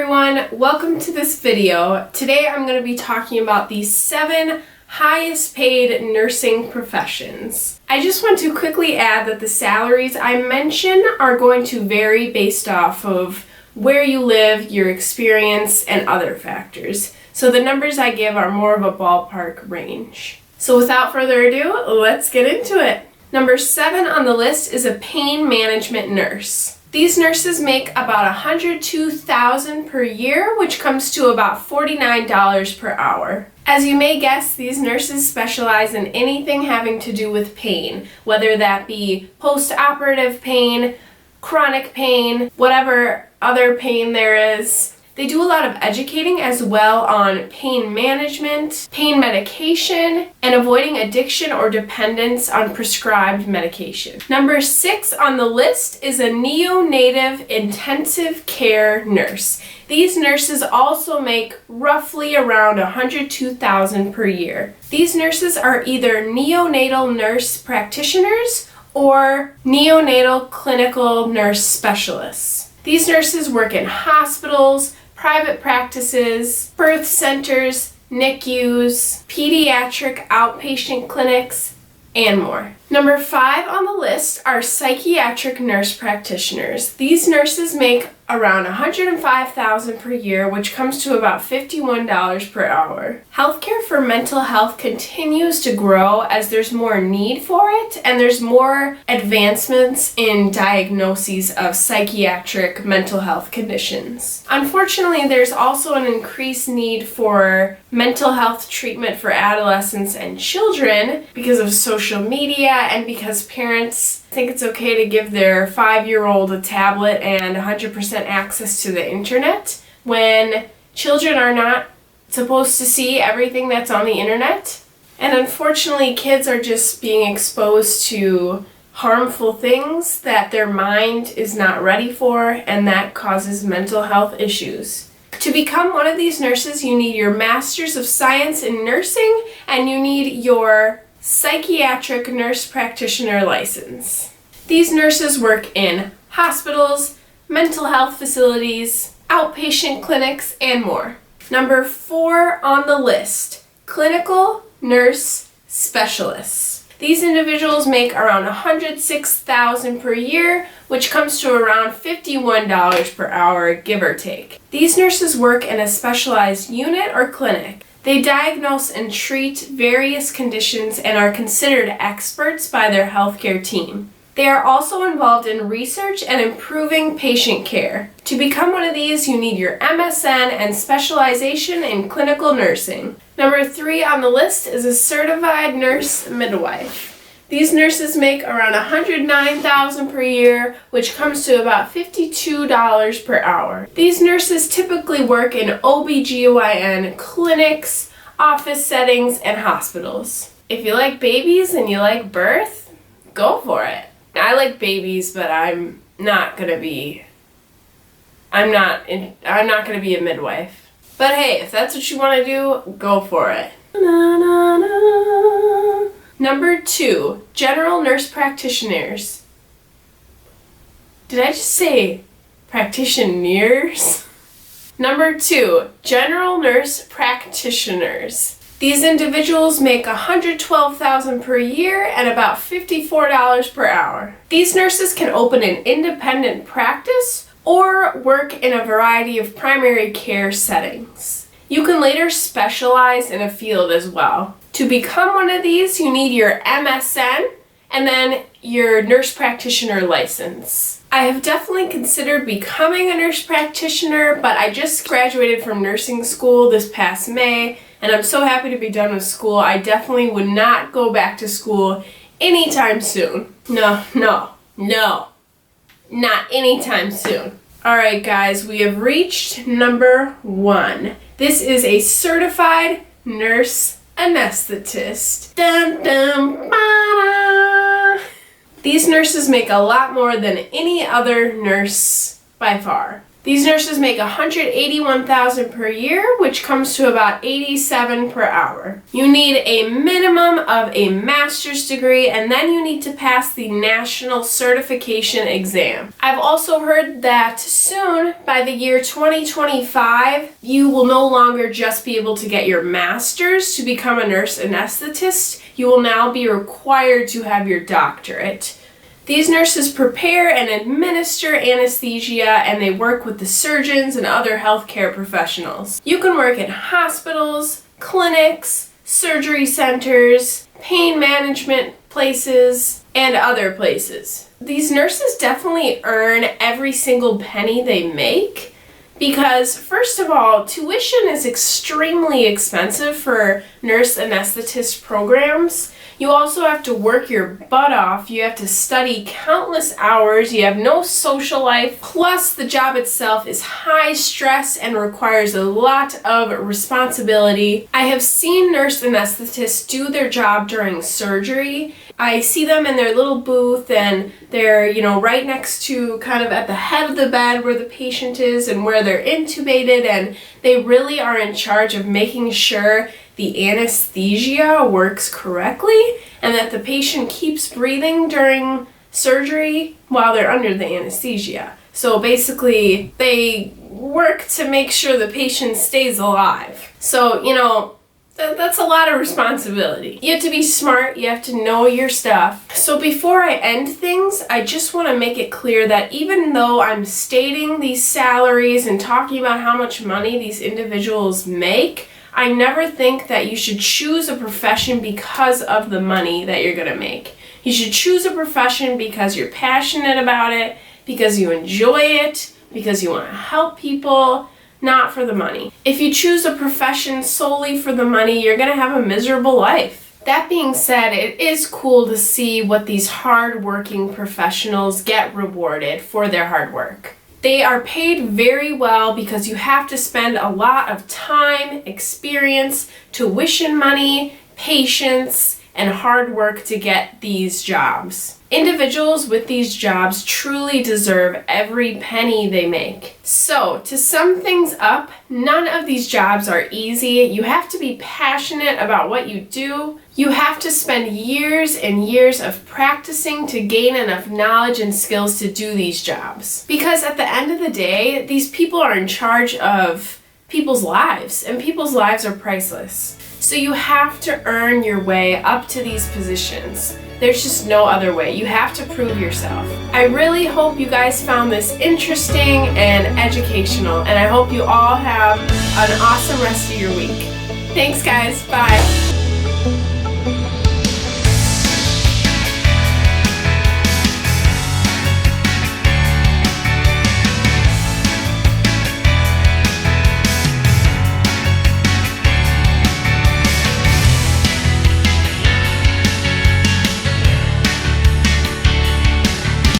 everyone, welcome to this video. Today I'm going to be talking about the 7 highest paid nursing professions. I just want to quickly add that the salaries I mention are going to vary based off of where you live, your experience, and other factors. So the numbers I give are more of a ballpark range. So without further ado, let's get into it. Number 7 on the list is a pain management nurse. These nurses make about $102,000 per year, which comes to about $49 per hour. As you may guess, these nurses specialize in anything having to do with pain, whether that be post-operative pain, chronic pain, whatever other pain there is. They do a lot of educating as well on pain management, pain medication, and avoiding addiction or dependence on prescribed medication. Number 6 on the list is a neonatal intensive care nurse. These nurses also make roughly around $102,000 per year. These nurses are either neonatal nurse practitioners or neonatal clinical nurse specialists. These nurses work in hospitals, private practices, birth centers, NICUs, pediatric outpatient clinics, and more. Number 5 on the list are psychiatric nurse practitioners. These nurses make around $105,000 per year, which comes to about $51 per hour. Healthcare for mental health continues to grow as there's more need for it and there's more advancements in diagnoses of psychiatric mental health conditions. Unfortunately, there's also an increased need for mental health treatment for adolescents and children because of social media and because parents think it's okay to give their 5-year-old a tablet and 100% access to the internet when children are not supposed to see everything that's on the internet. And unfortunately, kids are just being exposed to harmful things that their mind is not ready for, and that causes mental health issues. To become one of these nurses, you need your Master's of Science in Nursing and you need your psychiatric nurse practitioner license. These nurses work in hospitals, mental health facilities, outpatient clinics, and more. Number 4 on the list, clinical nurse specialists. These individuals make around $106,000 per year, which comes to around $51 per hour, give or take. These nurses work in a specialized unit or clinic. They diagnose and treat various conditions and are considered experts by their healthcare team. They are also involved in research and improving patient care. To become one of these, you need your MSN and specialization in clinical nursing. Number 3 on the list is a certified nurse midwife. These nurses make around $109,000 per year, which comes to about $52 per hour. These nurses typically work in OBGYN clinics, office settings, and hospitals. If you like babies and you like birth, go for it. I like babies, but I'm not gonna be a midwife. But hey, if that's what you want to do, go for it. Number 2, general nurse practitioners. Did I just say practitioners? Number 2, general nurse practitioners. These individuals make $112,000 per year and about $54 per hour. These nurses can open an independent practice or work in a variety of primary care settings. You can later specialize in a field as well. To become one of these, you need your MSN and then your nurse practitioner license. I have definitely considered becoming a nurse practitioner, but I just graduated from nursing school this past May, and I'm so happy to be done with school. I definitely would not go back to school anytime soon. No, not anytime soon. Alright guys, we have reached number 1. This is a certified nurse anesthetist. Dun, dun, ba-da. These nurses make a lot more than any other nurse by far. These nurses make $181,000 per year, which comes to about $87 per hour. You need a minimum of a master's degree, and then you need to pass the national certification exam. I've also heard that soon, by the year 2025, you will no longer just be able to get your master's to become a nurse anesthetist. You will now be required to have your doctorate. These nurses prepare and administer anesthesia, and they work with the surgeons and other healthcare professionals. You can work in hospitals, clinics, surgery centers, pain management places, and other places. These nurses definitely earn every single penny they make because, first of all, tuition is extremely expensive for nurse anesthetist programs. You also have to work your butt off. You have to study countless hours. You have no social life. Plus, the job itself is high stress and requires a lot of responsibility. I have seen nurse anesthetists do their job during surgery. I see them in their little booth, and they're, right next to kind of at the head of the bed where the patient is and where they're intubated, and they really are in charge of making sure the anesthesia works correctly and that the patient keeps breathing during surgery while they're under the anesthesia. So basically, they work to make sure the patient stays alive. So, that's a lot of responsibility. You have to be smart, you have to know your stuff. So before I end things, I just want to make it clear that even though I'm stating these salaries and talking about how much money these individuals make, I never think that you should choose a profession because of the money that you're going to make. You should choose a profession because you're passionate about it, because you enjoy it, because you want to help people, not for the money. If you choose a profession solely for the money, you're going to have a miserable life. That being said, it is cool to see what these hard-working professionals get rewarded for their hard work. They are paid very well because you have to spend a lot of time, experience, tuition money, patience, and hard work to get these jobs. Individuals with these jobs truly deserve every penny they make. So, to sum things up, none of these jobs are easy. You have to be passionate about what you do. You have to spend years and years of practicing to gain enough knowledge and skills to do these jobs. Because at the end of the day, these people are in charge of people's lives, and people's lives are priceless. So you have to earn your way up to these positions. There's just no other way. You have to prove yourself. I really hope you guys found this interesting and educational, and I hope you all have an awesome rest of your week. Thanks, guys. Bye.